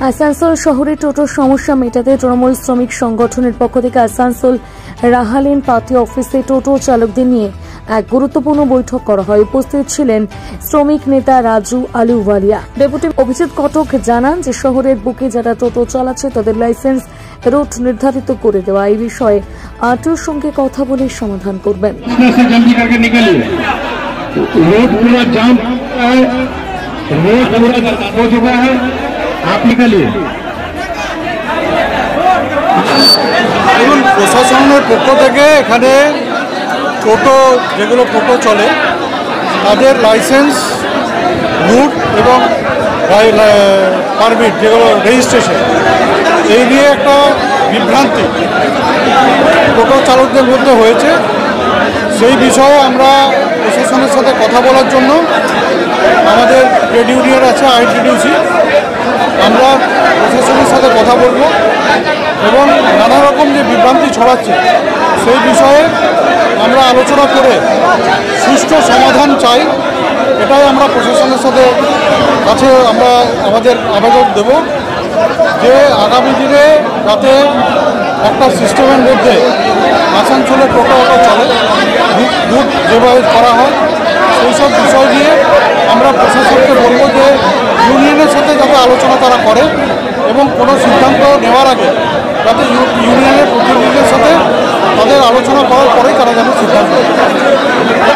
আসানসোল শহরে টোটোর সমস্যা মেটাতে তৃণমূল শ্রমিক সংগঠনের পক্ষ থেকে আসানসোল রাহালেন পার্টি অফিসে টোটো চালকদের নিয়ে এক গুরুত্বপূর্ণ বৈঠক করা হয়। উপস্থিত ছিলেন শ্রমিক নেতা রাজু আলুওয়ালিয়া। ডেপুটি অভিজিৎ কটক জানান যে শহরের বুকে যারা টোটো চালাচ্ছে তাদের লাইসেন্স রুট নির্ধারিত করে দেওয়া, এই বিষয়ে আরটিওর সঙ্গে কথা বলে সমাধান করবেন। দেখুন, প্রশাসনের পক্ষ থেকে এখানে টোটো যেগুলো টোটো চলে তাদের লাইসেন্স, রুট এবং পারমিট যেগুলো রেজিস্ট্রেশন, এই নিয়ে একটা বিভ্রান্তি টোটো চালকদের মধ্যে হয়েছে। সেই বিষয়ে আমরা প্রশাসনের সাথে কথা বলার জন্য আমাদের ট্রেড ইউনিয়ন আছে আইটিডিউসি, আমরা প্রশাসনের সাথে কথা বলব এবং নানা রকম যে বিভ্রান্তি ছড়াচ্ছে সেই বিষয়ে আমরা আলোচনা করে সুষ্ঠু সমাধান চাই। এটাই আমরা প্রশাসনের সাথে কাছে আমরা আমাদের আবেদন দেব যে আগামী দিনে যাতে একটা সিস্টেমের মধ্যে আসানসোলে টোটো চলে, রুট যেভাবে করা হয় সেই সব বিষয় নিয়ে আমরা প্রশাসনকে বলব যে ইউনিয়নের সাথে যাতে আলোচনা তারা করে এবং কোনো সিদ্ধান্ত নেওয়ার আগে যাতে ইউনিয়নের প্রতিনিধিদের সাথে তাদের আলোচনা করার পরেই তারা যেন সিদ্ধান্ত নেয়।